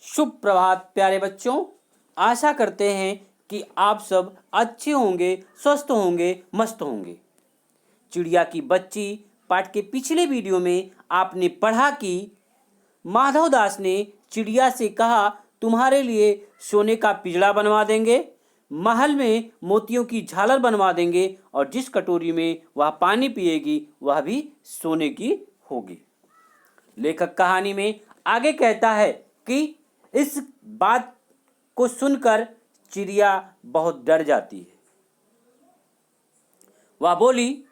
शुभ प्रभात प्यारे बच्चों। आशा करते हैं कि आप सब अच्छे होंगे, स्वस्थ होंगे, मस्त होंगे। चिड़िया की बच्ची पाठ के पिछले वीडियो में आपने पढ़ा कि माधव दास ने चिड़िया से कहा, तुम्हारे लिए सोने का पिंजड़ा बनवा देंगे, महल में मोतियों की झालर बनवा देंगे और जिस कटोरी में वह पानी पिएगी वह भी सोने की होगी। लेखक कहानी में आगे कहता है कि इस बात को सुनकर चिड़िया बहुत डर जाती है। वह बोली,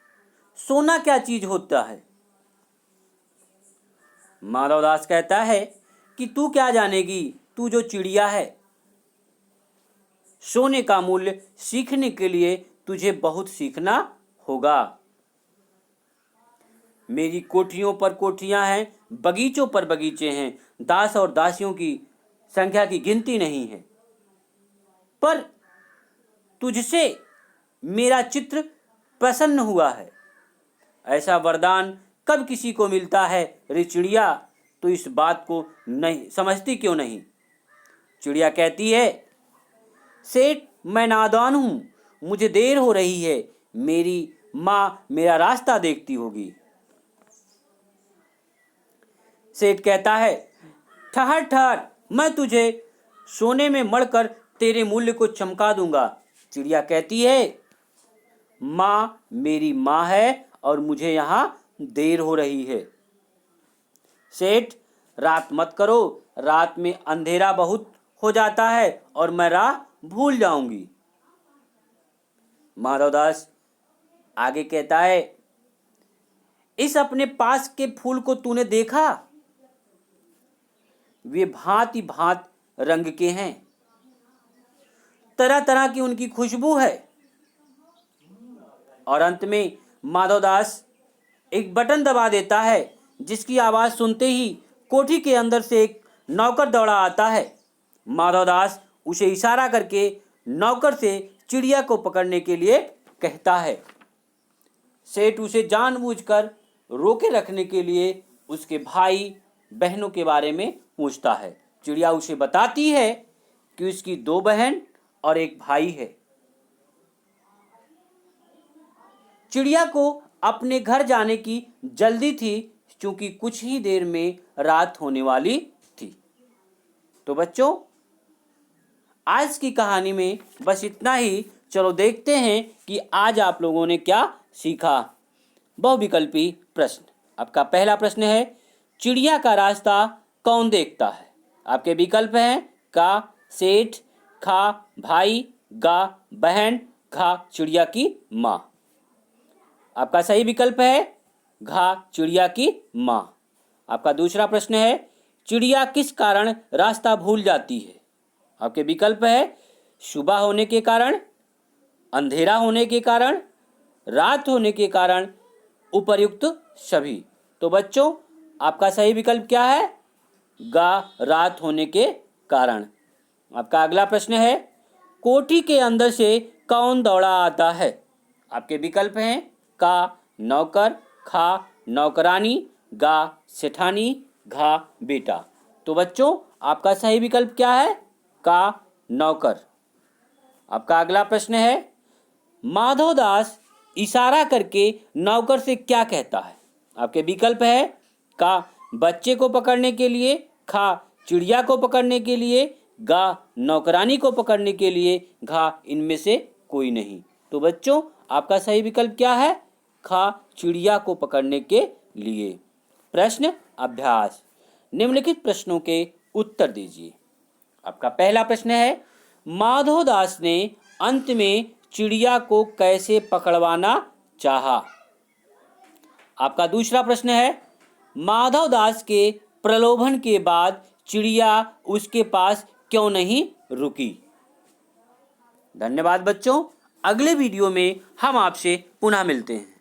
सोना क्या चीज होता है? माधवदास कहता है कि तू क्या जानेगी, तू जो चिड़िया है। सोने का मूल्य सीखने के लिए तुझे बहुत सीखना होगा। मेरी कोठियों पर कोठियां हैं, बगीचों पर बगीचे हैं, दास और दासियों की संख्या की गिनती नहीं है, पर तुझसे मेरा चित्र प्रसन्न हुआ है। ऐसा वरदान कब किसी को मिलता है रे चिड़िया, तो इस बात को नहीं समझती क्यों नहीं? चिड़िया कहती है, सेठ मैं नादान हूं, मुझे देर हो रही है, मेरी माँ मेरा रास्ता देखती होगी। सेठ कहता है, ठहर ठहर, मैं तुझे सोने में मढ़कर तेरे मूल्य को चमका दूंगा। चिड़िया कहती है, माँ मेरी माँ है और मुझे यहाँ देर हो रही है। सेठ रात मत करो, रात में अंधेरा बहुत हो जाता है और मैं राह भूल जाऊंगी। माधवदास आगे कहता है, इस अपने पास के फूल को तूने देखा? वे भांति भांत रंग के हैं, तरह तरह की उनकी खुशबू है। और अंत में माधवदास एक बटन दबा देता है, जिसकी आवाज सुनते ही कोठी के अंदर से एक नौकर दौड़ा आता है। माधवदास उसे इशारा करके नौकर से चिड़िया को पकड़ने के लिए कहता है। सेठ उसे जानबूझकर रोके रखने के लिए उसके भाई बहनों के बारे में पूछता है। चिड़िया उसे बताती है कि उसकी 2 बहन और 1 भाई है। चिड़िया को अपने घर जाने की जल्दी थी, क्योंकि कुछ ही देर में रात होने वाली थी। तो बच्चों, आज की कहानी में बस इतना ही। चलो देखते हैं कि आज आप लोगों ने क्या सीखा। बहुविकल्पी प्रश्न। आपका पहला प्रश्न है, चिड़िया का रास्ता कौन देखता है? आपके विकल्प हैं का सेठ, खा भाई, गा बहन, घा चिड़िया की माँ। आपका सही विकल्प है घा चिड़िया की माँ। आपका दूसरा प्रश्न है, चिड़िया किस कारण रास्ता भूल जाती है? आपके विकल्प है सुबह होने के कारण, अंधेरा होने के कारण, रात होने के कारण, उपर्युक्त सभी। तो बच्चों, आपका सही विकल्प क्या है? गा रात होने के कारण। आपका अगला प्रश्न है, कोठी के अंदर से कौन दौड़ा आता है? आपके विकल्प हैं का नौकर, खा नौकरानी, गा सेठानी, घा बेटा। तो बच्चों, आपका सही विकल्प क्या है? का नौकर। आपका अगला प्रश्न है, माधवदास इशारा करके नौकर से क्या कहता है? आपके विकल्प है का बच्चे को पकड़ने के लिए, खा चिड़िया को पकड़ने के लिए, गा नौकरानी को पकड़ने के लिए, घा इनमें से कोई नहीं। तो बच्चों, आपका सही विकल्प क्या है? खा चिड़िया को पकड़ने के लिए। प्रश्न अभ्यास। निम्नलिखित प्रश्नों के उत्तर दीजिए। आपका पहला प्रश्न है, माधवदास ने अंत में चिड़िया को कैसे पकड़वाना चाहा? आपका दूसरा प्रश्न है, माधवदास के प्रलोभन के बाद चिड़िया उसके पास क्यों नहीं रुकी? धन्यवाद बच्चों। अगले वीडियो में हम आपसे पुनः मिलते हैं।